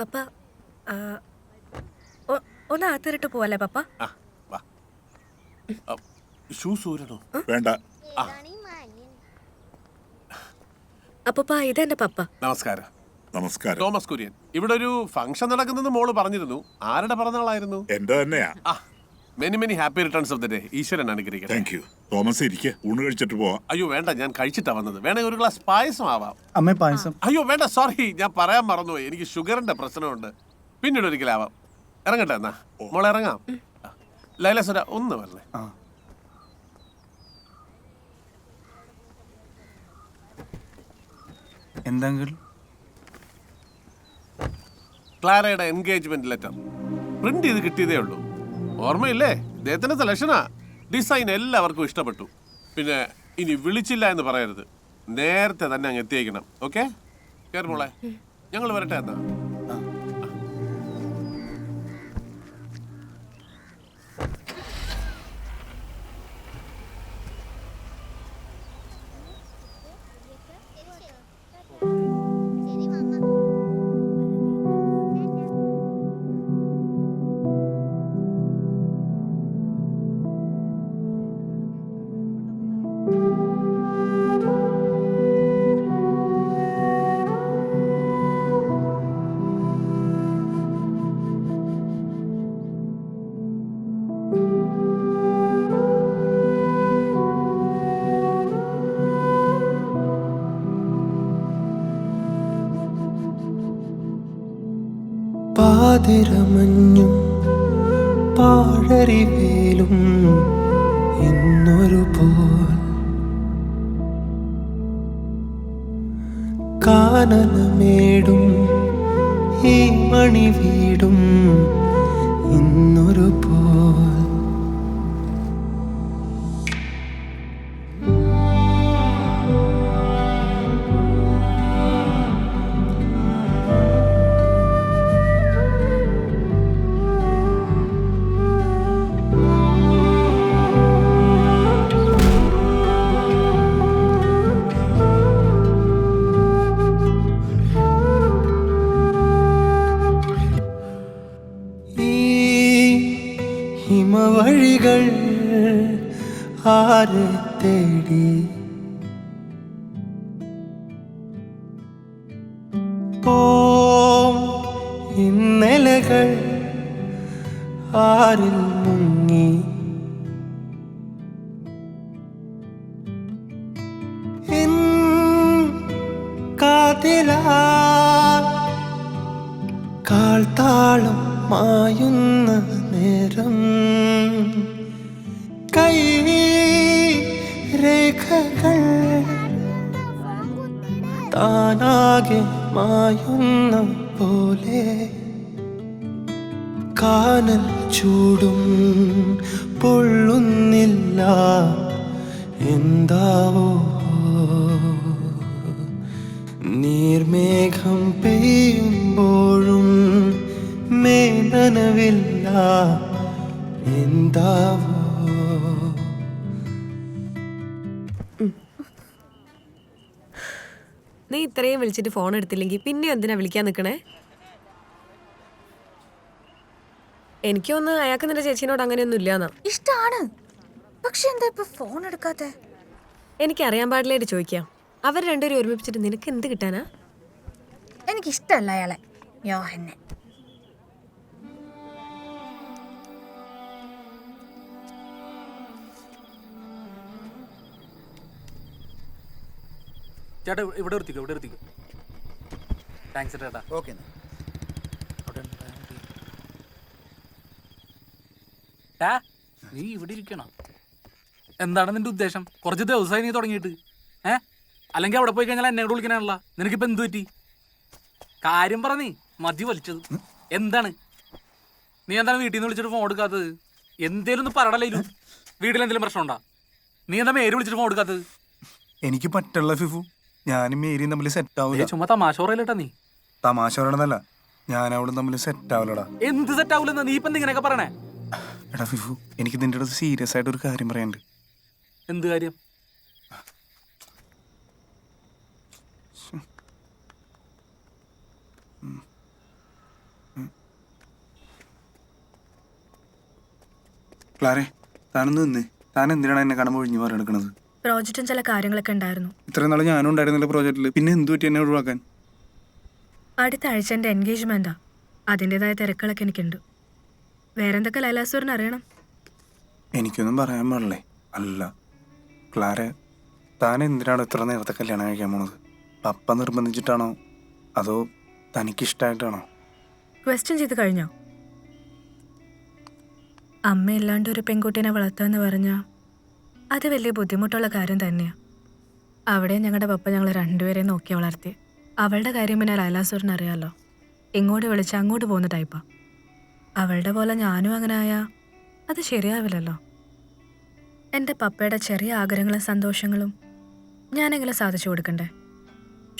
പപ്പ ഒന്ന് അകത്തിട്ട് പോവല്ലേ പപ്പ? ഷൂസ് ഊരണോ? വേണ്ട. അപ്പ ഇതെന്റെ പപ്പ. നമസ്കാരം. നമസ്കാരം. തോമസ് കുര്യൻ. ഇവിടെ ഒരു ഫംഗ്ഷൻ നടക്കുന്നെന്ന് മോള് പറഞ്ഞിരുന്നു. ആരുടെ പിറന്നാളായിരുന്നു? എന്റെ തന്നെയാ. Many many happy returns of the day. ഈശ്വരൻ അനുഗ്രഹിക്കട്ടെ. Thank you. തോമസ് ഇരിക്കെ, ഊണ് കഴിച്ചിട്ട് പോവാം. അയ്യോ വേണ്ട, ഞാൻ കഴിച്ചിട്ടാ വന്നത്. വേണമെങ്കിൽ ഒരു ഗ്ലാസ് പായസം ആവാം. അമ്മേ പായസം. അയ്യോ വേണ്ട, സോറി, ഞാൻ പറയാൻ മറന്നുപോയി. എനിക്ക് ഷുഗറിന്റെ പ്രശ്നമുണ്ട്. പിന്നീട് ഒരിക്കലാവാം. ഇറങ്ങട്ടെ എന്നാ മോളെ, ഇറങ്ങാം. ലൈലസുര ഒന്ന് വരണേ. എന്തെങ്കിലും ക്ലാരയുടെ എൻഗേജ്മെന്റ് ലെറ്റർ പ്രിന്റ് ചെയ്ത് കിട്ടിയതേ ഉള്ളൂ. ഓർമ്മയില്ലേ? ഇദ്ദേഹത്തിന്റെ സെലക്ഷനാ. ഡിസൈൻ എല്ലാവർക്കും ഇഷ്ടപ്പെട്ടു. പിന്നെ ഇനി വിളിച്ചില്ല എന്ന് പറയരുത്. നേരത്തെ തന്നെ അങ്ങ് എത്തിയേക്കണം. ഓക്കെ? കേറ് മോളെ, ഞങ്ങൾ വരട്ടെ എന്നാ. പാതിരമഞ്ഞും പാഴരിവേലും ഇന്നൊരു പോൽ കാനനമേടും ഈ മണിവീടും ഇന്നൊരു പോൽ ഹിമവഴികൾ ആരെ തേടി ഓ ഇന്നലകൾ ആരിൽ മുങ്ങി എൻ കാതിലാ കാൽത്താളം മായുന്ന നേരം കൈ രേഖകൾ താനാകെ മായുന്ന പോലെ കാനൽ ചൂടും പൊള്ളുന്നില്ല എന്താവോ നീർമേഘം പെയ്യുമ്പോഴും നനവില്ല എന്താവോ. നീ ഇത്രയും വിളിച്ചിട്ട് ഫോൺ എടുത്തില്ലെങ്കിൽ പിന്നെ എന്തിനാ വിളിക്കാൻ നിൽക്കണേ? എനിക്കൊന്ന് അയാൾക്ക് നിന്റെ ചേച്ചീനോട് അങ്ങനെയൊന്നും ഇല്ലാന്നാ. ഇഷ്ടാണ്, പക്ഷെ എന്താ ഇപ്പൊ ഫോൺ എടുക്കാത്തെ? എനിക്കറിയാൻ പാടില്ലായിട്ട് ചോദിക്കാം. അവർ രണ്ടുപേരും ഒരുമിപ്പിച്ചിട്ട് നിനക്ക് എന്ത് കിട്ടാനാ? എനിക്കിഷ്ടല്ല അയാളെ, യോഹന്നെ. ചേട്ടാ ഇവിടെ നിർത്തിക്കോ, ഇവിടെ നിർത്തിക്കോ. താങ്ക്സ് ചേട്ടാ. ഓക്കെ. നീ ഇവിടെ ഇരിക്കണം. എന്താണ് നിന്റെ ഉദ്ദേശം? കുറച്ച് ദിവസമായി നീ തുടങ്ങിയിട്ട്. അല്ലെങ്കിൽ അവിടെ പോയി കഴിഞ്ഞാൽ എന്നെ കൂടെ വിളിക്കാനാണല്ലോ. നിനക്കിപ്പോ എന്ത് പറ്റി? കാര്യം പറ. നീ മതി വലിച്ചത് എന്താണ്? നീ എന്താണ് വീട്ടിൽ നിന്ന് വിളിച്ചിട്ട് ഫോൺ എടുക്കാത്തത്? എന്തേലും ഒന്ന് പറയടല്ലോ. വീട്ടിലെന്തെങ്കിലും പ്രശ്നം ഉണ്ടാ? നീ എന്താ മേരി വിളിച്ചിട്ട് ഫോൺ എടുക്കാത്തത്? എനിക്ക് പറ്റുള്ള ഫിഫു, ഞാനും മേരിയും തമ്മിൽ സെറ്റ് ആവില്ല. ചുമ്മാ തമാശ പറയല്ലേട്ടാ. നീ തമാശ പറയണതല്ല, ഞാൻ അവളും തമ്മിൽ സെറ്റ് ആവില്ലടാ. എന്ത് സെറ്റ് ആവില്ലെന്ന് നീ ഇപ്പം ഇങ്ങനെയൊക്കെ പറയണേ? എടാ ഫിഫു, എനിക്ക് നിന്റെ അടുത്ത് സീരിയസ് ആയിട്ട് ഒരു കാര്യം പറയാനുണ്ട്. എന്ത് കാര്യം? ക്ലാരെ താനൊന്ന് നിന്നേ. താൻ എന്തിനാണ് എന്നെ കടമ ഒഴിഞ്ഞു പറയെടുക്കണത്? പ്രോജക്റ്റും ചില കാര്യങ്ങളൊക്കെ ഉണ്ടായിരുന്നു. ഇത്രയും നാളെ ഞാനും ഉണ്ടായിരുന്നില്ല പ്രോജക്റ്റിൽ. പിന്നെ എന്തു പറ്റി എന്നെ ഒഴിവാക്കാൻ? അടുത്ത ആഴ്ച എൻ്റെ എൻഗേജ്മെന്റാ. അതിൻ്റെതായ തിരക്കുകളൊക്കെ എനിക്കുണ്ട്. വേറെന്തൊക്കെ ലൈലാസുരന് അറിയണം? എനിക്കൊന്നും പറയാൻ പാടില്ലേ? അല്ല ക്ലാരെ, താൻ എന്തിനാണ് ഇത്ര നേരത്തെ കല്യാണം കഴിക്കാൻ പോണത്? പപ്പ നിർബന്ധിച്ചിട്ടാണോ അതോ തനിക്കിഷ്ടമായിട്ടാണോ? ക്വസ്റ്റ്യൻ ചെയ്ത് കഴിഞ്ഞോ? അമ്മയില്ലാണ്ട് ഒരു പെൺകുട്ടീനെ വളർത്തുക പറഞ്ഞാൽ അത് വലിയ ബുദ്ധിമുട്ടുള്ള കാര്യം തന്നെയാണ്. അവിടെ ഞങ്ങളുടെ പപ്പ ഞങ്ങൾ രണ്ടുപേരെയും നോക്കി വളർത്തി. അവളുടെ കാര്യം പിന്നെ ലൈലാസുരന് അറിയാമല്ലോ. ഇങ്ങോട്ട് വിളിച്ച് അങ്ങോട്ട് പോകുന്ന ടൈപ്പാ. അവളുടെ പോലെ ഞാനും അങ്ങനെ ആയാൽ അത് ശരിയാവില്ലല്ലോ. എൻ്റെ പപ്പയുടെ ചെറിയ ആഗ്രഹങ്ങളും സന്തോഷങ്ങളും ഞാനെങ്കിലും സാധിച്ചു കൊടുക്കണ്ടേ?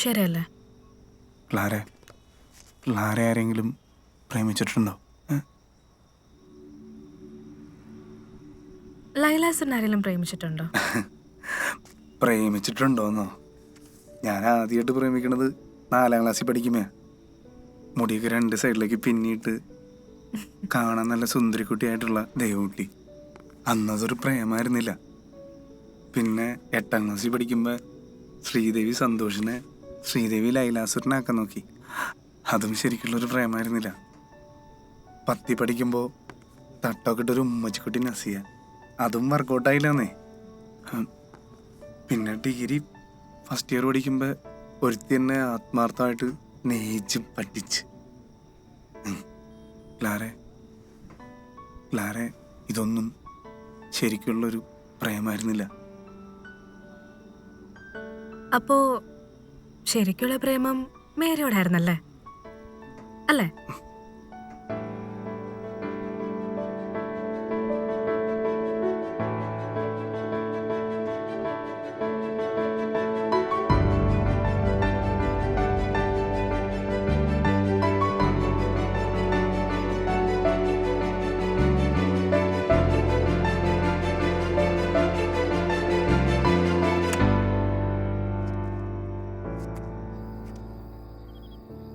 ശരിയല്ലേ? ക്ലാരെ ആരെങ്കിലും പ്രേമിച്ചിട്ടുണ്ടോ? ലൈലാസുരൻ ആരെങ്കിലും പ്രേമിച്ചിട്ടുണ്ടോ? പ്രേമിച്ചിട്ടുണ്ടോന്നോ? ഞാൻ ആദ്യമായിട്ട് പ്രേമിക്കണത് 4ാം ക്ലാസ്സിൽ പഠിക്കുമേ. മുടിയൊക്കെ 2 സൈഡിലേക്ക് പിന്നിട്ട് കാണാൻ നല്ല സുന്ദരിക്കുട്ടിയായിട്ടുള്ള ദൈവകുട്ടി. അന്നതൊരു പ്രേമായിരുന്നില്ല. പിന്നെ 8ാം ക്ലാസ്സിൽ പഠിക്കുമ്പോൾ ശ്രീദേവി സന്തോഷിനെ ശ്രീദേവി ലൈലാസുരനാക്കാൻ നോക്കി. അതും ശരിക്കുള്ളൊരു പ്രേമായിരുന്നില്ല. 10ൽ പഠിക്കുമ്പോൾ തട്ടൊക്കെ ഇട്ടൊരു ഉമ്മച്ചിക്കുട്ടി നസിയ. അതും വർക്കൗട്ടായില്ലെന്നേ. പിന്നെ ഡിഗ്രി ഫസ്റ്റ് ഇയർ പഠിക്കുമ്പോൾ ഒരുത്തി തന്നെ ആത്മാർത്ഥമായിട്ട് സ്നേഹിച്ച് പഠിച്ച്. ക്ലാരെ ഇതൊന്നും ശരിക്കുള്ളൊരു പ്രേമായിരുന്നില്ല. അപ്പോ ശരിക്കുള്ള പ്രേമം മേരിയോടായിരുന്നല്ലേ? അല്ലേ?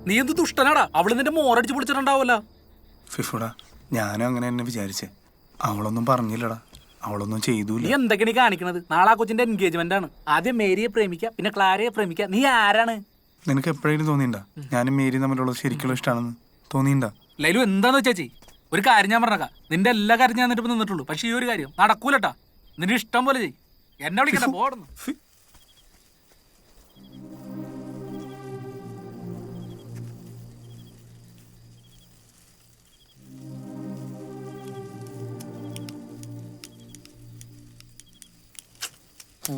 നീ എന്ത് ദുഷ്ടനാടാ. അവള് നിന്റെ മോറടിച്ച് പൊളിച്ചിട്ടുണ്ടാവല്ലോ. ഫിഫുടാ, ഞാനും അങ്ങനെ തന്നെ വിചാരിച്ചേ. അവളൊന്നും പറഞ്ഞില്ലടാ, അവളൊന്നും നീ ചെയ്തൂല. എന്തൊക്കെയാണ് ഈ കാണിക്കണത്? നാളെ ആ കൊച്ചിന്റെ എൻഗേജ്മെന്റ് ആണ്. ആദ്യം മേരിയെ പ്രേമിക്കുക, പിന്നെ ക്ലാരയെ പ്രേമിക്കുക. നീ ആരാണ്? നിനക്ക് എപ്പോഴെങ്കിലും തോന്നിണ്ടാ ഞാനും മേരി തമ്മിലുള്ള ശരിക്കുള്ള ഇഷ്ടമാണെന്ന്? തോന്നിണ്ടാ? ലൈലു എന്താന്ന് വെച്ചാ ചെയ്. ഒരു കാര്യം ഞാൻ പറഞ്ഞേക്കാം. നിന്റെ എല്ലാ കാര്യം ഞാൻ എന്നിട്ട് നിന്നിട്ടുള്ളൂ. പക്ഷെ ഈ ഒരു കാര്യം നടക്കൂലട്ടാ. നിന്റെ ഇഷ്ടം പോലെ ചെയ്. എന്നെ വിളിക്കണ്ട, പോടുന്നു. ഓ